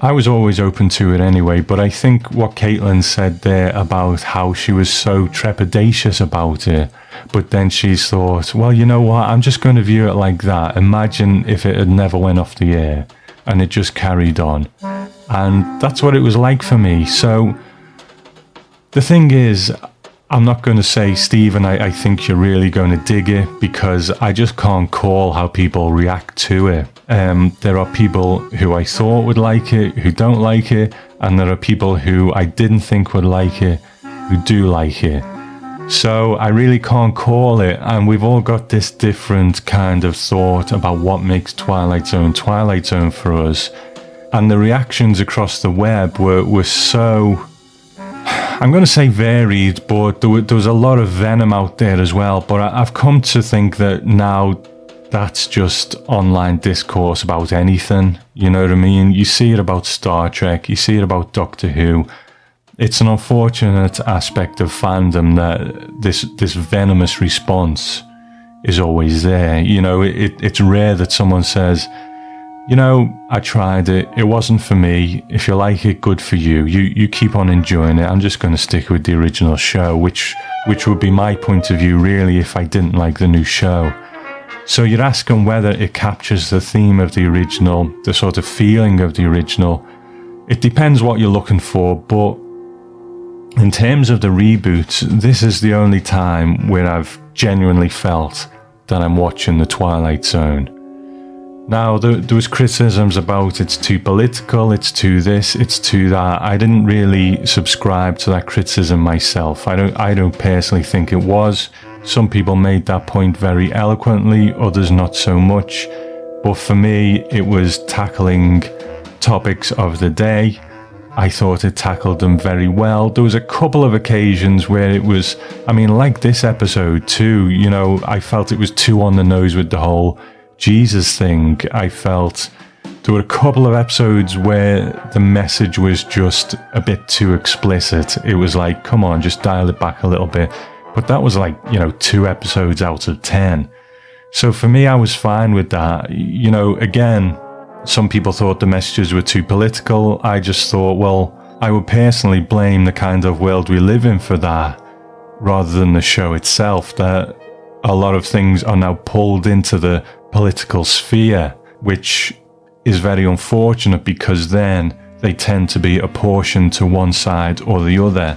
I was always open to it anyway. But I think what Caitlin said there about how she was so trepidatious about it, but then she's thought, well, you know what, I'm just going to view it like that. Imagine if it had never went off the air and it just carried on. And that's what it was like for me. So the thing is, I'm not going to say, Stephen, I think you're really going to dig it, because I just can't call how people react to it. There are people who I thought would like it, who don't like it, and there are people who I didn't think would like it, who do like it. So I really can't call it, and we've all got this different kind of thought about what makes Twilight Zone for us. And the reactions across the web were so, I'm going to say varied, but there was a lot of venom out there as well. But I've come to think that now that's just online discourse about anything. You know what I mean? You see it about Star Trek, you see it about Doctor Who. It's an unfortunate aspect of fandom that this venomous response is always there. You know, it's rare that someone says, you know, I tried it, it wasn't for me. If you like it, good for you. You keep on enjoying it. I'm just going to stick with the original show, which would be my point of view, really, if I didn't like the new show. So you're asking whether it captures the theme of the original, the sort of feeling of the original. It depends what you're looking for, but in terms of the reboots, this is the only time where I've genuinely felt that I'm watching The Twilight Zone. Now, there was criticisms about it's too political, it's too this, it's too that. I didn't really subscribe to that criticism myself. I don't personally think it was. Some people made that point very eloquently, others not so much. But for me, it was tackling topics of the day. I thought it tackled them very well. There was a couple of occasions where it was, I mean, like this episode too, you know, I felt it was too on the nose with the whole Jesus thing. I felt there were a couple of episodes where the message was just a bit too explicit. It was like, come on, just dial it back a little bit. But that was like, you know, 2 episodes out of 10. So for me, I was fine with that. You know, again, some people thought the messages were too political. I just thought, well, I would personally blame the kind of world we live in for that, rather than the show itself, that a lot of things are now pulled into the political sphere, which is very unfortunate, because then they tend to be apportioned to one side or the other,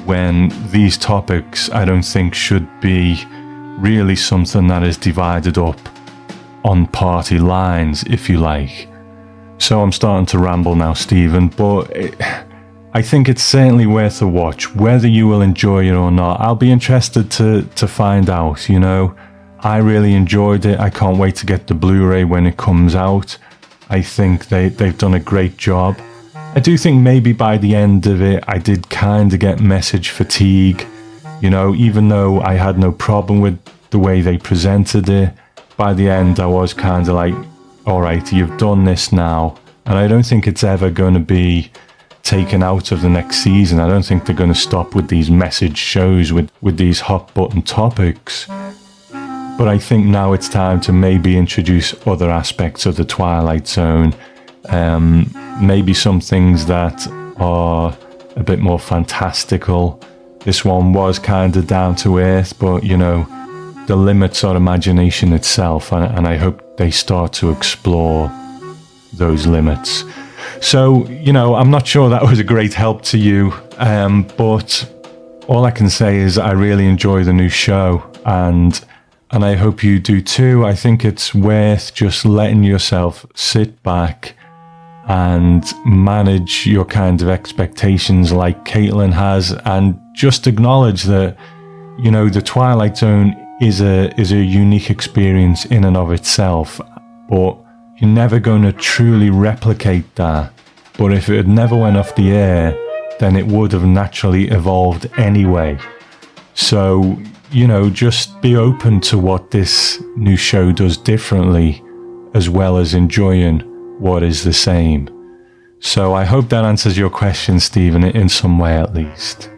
when these topics, I don't think, should be really something that is divided up on party lines, if you like. So I'm starting to ramble now, Stephen, but I think it's certainly worth a watch. Whether you will enjoy it or not, I'll be interested to find out, you know. I really enjoyed it. I can't wait to get the Blu-ray when it comes out. I think they've done a great job. I do think maybe by the end of it, I did kind of get message fatigue. You know, even though I had no problem with the way they presented it, by the end I was kind of like, all right, you've done this now. And I don't think it's ever going to be taken out of the next season. I don't think they're going to stop with these message shows with these hot button topics. But I think now it's time to maybe introduce other aspects of the Twilight Zone. Maybe some things that are a bit more fantastical. This one was kind of down to earth, but, you know, the limits are imagination itself, and I hope they start to explore those limits. So, you know, I'm not sure that was a great help to you, but all I can say is I really enjoy the new show, and I hope you do too. I think it's worth just letting yourself sit back and manage your kind of expectations like Caitlin has, and just acknowledge that, you know, the Twilight Zone is a unique experience in and of itself, but you're never going to truly replicate that. But if it had never went off the air, then it would have naturally evolved anyway. So, you know, just be open to what this new show does differently, as well as enjoying what is the same. So I hope that answers your question, Stephen, in some way at least.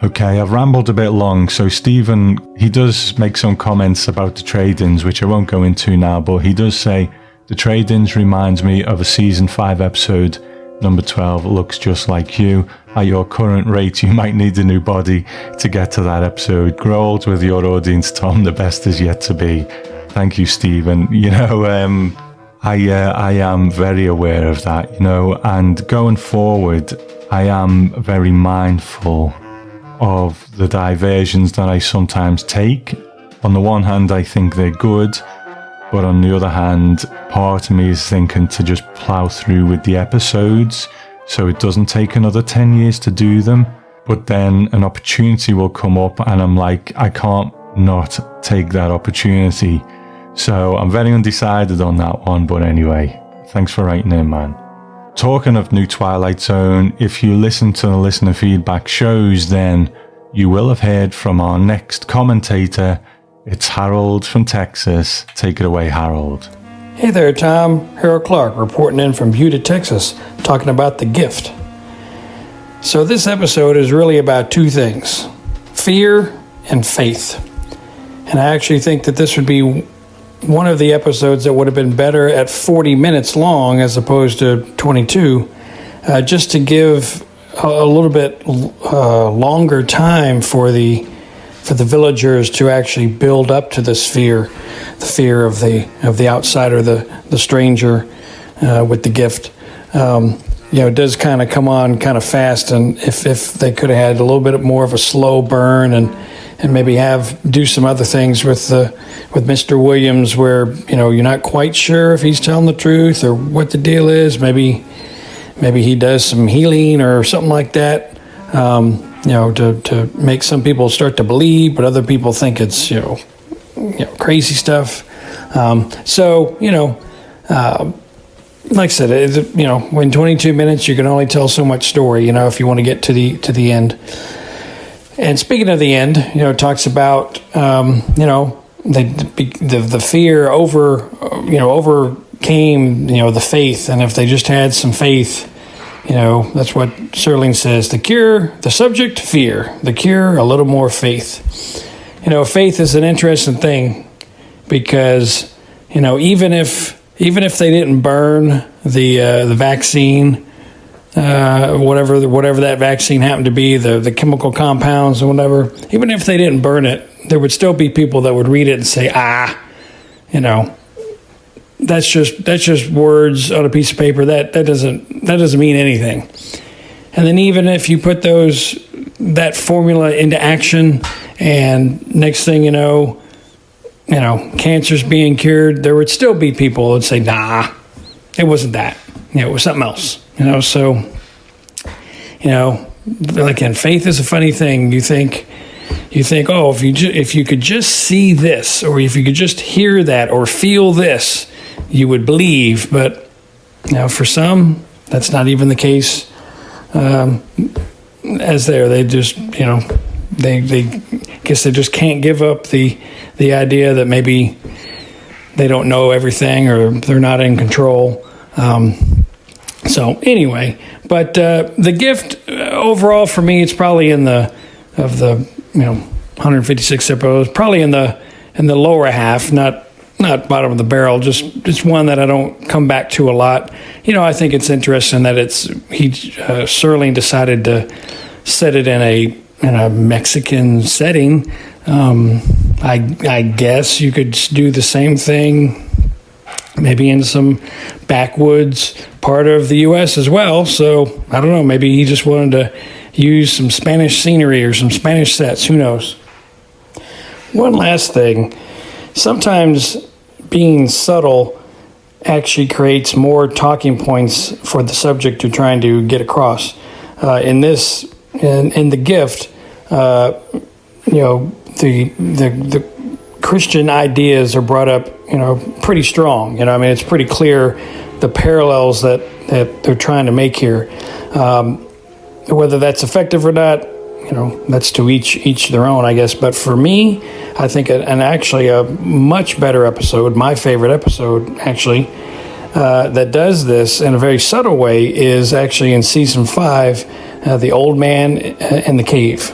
Okay, I've rambled a bit long, so Stephen, he does make some comments about the trade-ins, which I won't go into now, but he does say, the trade-ins reminds me of a season 5 episode, number 12, looks just like you. At your current rate, you might need a new body to get to that episode. Grow old with your audience, Tom, the best is yet to be. Thank you, Stephen. You know, I am very aware of that, you know, and going forward, I am very mindful of the diversions that I sometimes take. On the one hand, I think they're good, but on the other hand, part of me is thinking to just plow through with the episodes so it doesn't take another 10 years to do them. But then an opportunity will come up and I'm like, I can't not take that opportunity. So I'm very undecided on that one, but anyway, thanks for writing in, man. Talking of new Twilight Zone, if you listen to the listener feedback shows, then you will have heard from our next commentator. It's Harold from Texas. Take it away, Harold. Hey there, Tom. Harold Clark reporting in from Buda, Texas, talking about The Gift. So this episode is really about two things, fear and faith. And I actually think that this would be one of the episodes that would have been better at 40 minutes long as opposed to 22, just to give a little bit longer time for the villagers to actually build up to this fear, the fear of the outsider, the stranger, with the gift. It does kind of come on kind of fast, and if they could have had a little bit more of a slow burn and maybe do some other things with Mr. Williams where, you're not quite sure if he's telling the truth or what the deal is. Maybe he does some healing or something like that, to make some people start to believe, but other people think it's, crazy stuff. Like I said, in 22 minutes, you can only tell so much story, if you want to get to the end. And speaking of the end, it talks about, the fear overcame, the faith. And if they just had some faith, that's what Serling says. The subject, fear. The cure, a little more faith. Faith is an interesting thing because, even if they didn't burn the vaccine, whatever that vaccine happened to be, the chemical compounds or whatever, even if they didn't burn it, there would still be people that would read it and say, that's just words on a piece of paper. That doesn't mean anything. And then even if you put that formula into action, and next thing you know, cancer's being cured, there would still be people who would say, nah, it wasn't that. It was something else. So, again, faith is a funny thing. You think, oh, if you could just see this, or if you could just hear that or feel this, you would believe. But, for some, that's not even the case. They just, they guess they just can't give up the idea that maybe they don't know everything or they're not in control. So anyway, but the gift overall for me, it's probably of the 156 episodes, probably in the lower half, not bottom of the barrel. Just one that I don't come back to a lot. I think it's interesting that Serling decided to set it in a Mexican setting. I guess you could do the same thing maybe in some backwoods part of the U.S. as well. So, I don't know, maybe he just wanted to use some Spanish scenery or some Spanish sets. Who knows? One last thing. Sometimes being subtle actually creates more talking points for the subject you're trying to get across. In The Gift, the Christian ideas are brought up, pretty strong. It's pretty clear the parallels that they're trying to make here. Whether that's effective or not, that's to each their own, I guess. But for me, I think actually a much better episode, my favorite episode, actually, that does this in a very subtle way is actually in season 5, The Old Man in the Cave.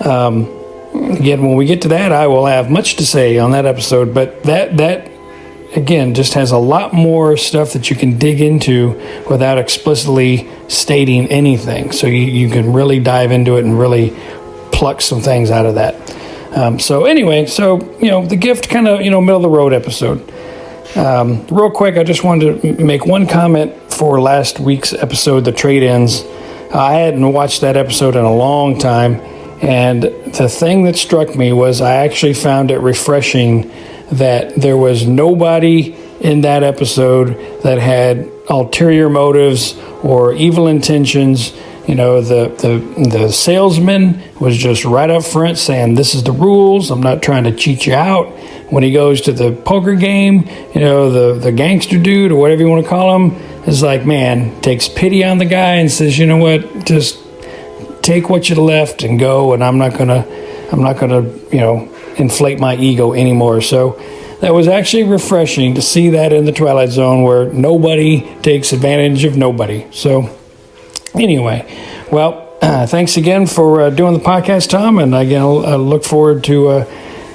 Again, when we get to that, I will have much to say on that episode, but that again, just has a lot more stuff that you can dig into without explicitly stating anything. So you can really dive into it and really pluck some things out of that. The Gift, kind of, middle of the road episode. Real quick, I just wanted to make one comment for last week's episode, The Trade-Ins. I hadn't watched that episode in a long time, And the thing that struck me was I actually found it refreshing that there was nobody in that episode that had ulterior motives or evil intentions. You know, the salesman was just right up front saying, this is the rules. I'm not trying to cheat you out. When he goes to the poker game, you know, the gangster dude or whatever you want to call him is like, man, takes pity on the guy and says, you know what, just take what you left and go. And I'm not gonna, you know, inflate my ego anymore. So that was actually refreshing to see that in the Twilight Zone where nobody takes advantage of nobody. So anyway, well, thanks again for doing the podcast, Tom. And again, I look forward to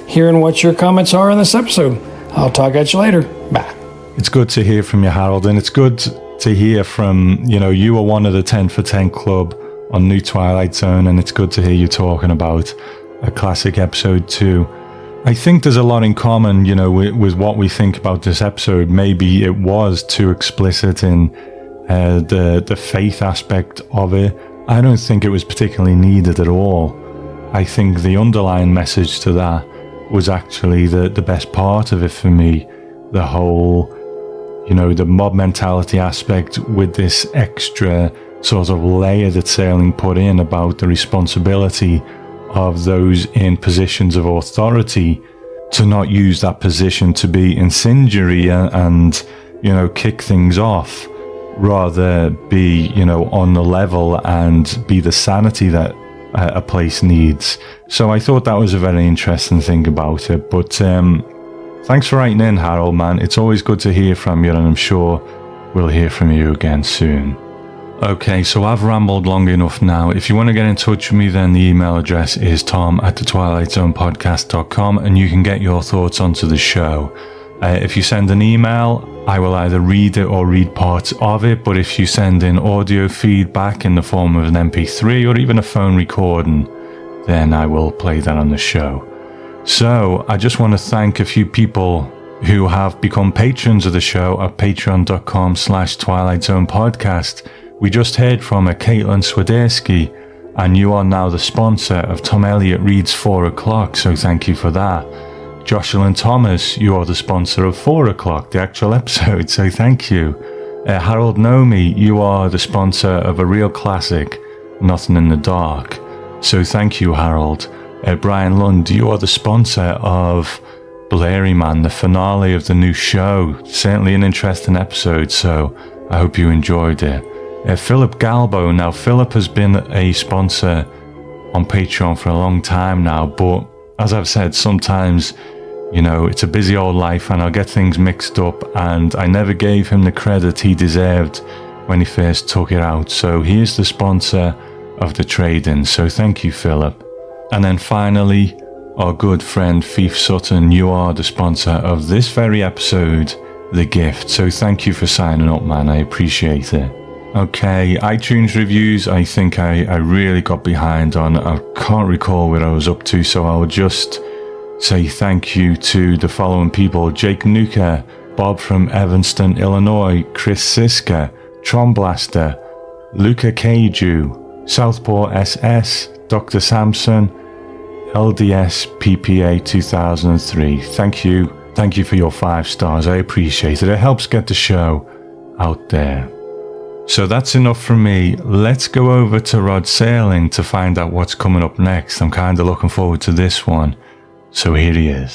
hearing what your comments are in this episode. I'll talk at you later. Bye. It's good to hear from you, Harold, and it's good to hear from, you know, you were one of the 10 for 10 club on New Twilight Zone, and it's good to hear you talking about a classic episode too. I think there's a lot in common, you know, with what we think about this episode. Maybe it was too explicit in the faith aspect of it. I don't think it was particularly needed at all. I think the underlying message to that was actually the best part of it for me. The whole, you know, the mob mentality aspect with this extra sort of layer that Sailing put in about the responsibility of those in positions of authority to not use that position to be incendiary and, you know, kick things off, rather be, you know, on the level and be the sanity that a place needs. So I thought that was a very interesting thing about it. But thanks for writing in, Harold, man. It's always good to hear from you, and I'm sure we'll hear from you again soon. Okay, so I've rambled long enough now. If you want to get in touch with me, then the email address is tom@thetwilightzonepodcast.com, and you can get your thoughts onto the show. If you send an email, I will either read it or read parts of it, but if you send in audio feedback in the form of an MP3 or even a phone recording, then I will play that on the show. So I just want to thank a few people who have become patrons of the show at patreon.com/TwilightZonePodcast. We just heard from Caitlin Swiderski, and you are now the sponsor of Tom Elliott Reads 4 O'Clock, so thank you for that. Jocelyn Thomas, you are the sponsor of 4 O'Clock, the actual episode, so thank you. Harold Nomi, you are the sponsor of a real classic, Nothing in the Dark, so thank you, Harold. Brian Lund, you are the sponsor of Blairyman, the finale of the new show. Certainly an interesting episode, so I hope you enjoyed it. Philip Galbo, now Philip has been a sponsor on Patreon for a long time now, but as I've said, sometimes, you know, it's a busy old life and I'll get things mixed up, and I never gave him the credit he deserved when he first took it out. So he is the sponsor of the trade-in, so thank you, Philip. And then finally, our good friend Fief Sutton, you are the sponsor of this very episode, The Gift. So thank you for signing up, man. I appreciate it. Okay, iTunes reviews, I think I really got behind on. I can't recall where I was up to, so I'll just say thank you to the following people: Jake Nuka, Bob from Evanston, Illinois, Chris Siska, Tromblaster, Luca Keiju, Southport SS, Dr. Sampson, LDS PPA 2003. Thank you for your 5 stars. I appreciate it. It helps get the show out there. So that's enough from me. Let's go over to Rod Sailing to find out what's coming up next. I'm kind of looking forward to this one. So here he is.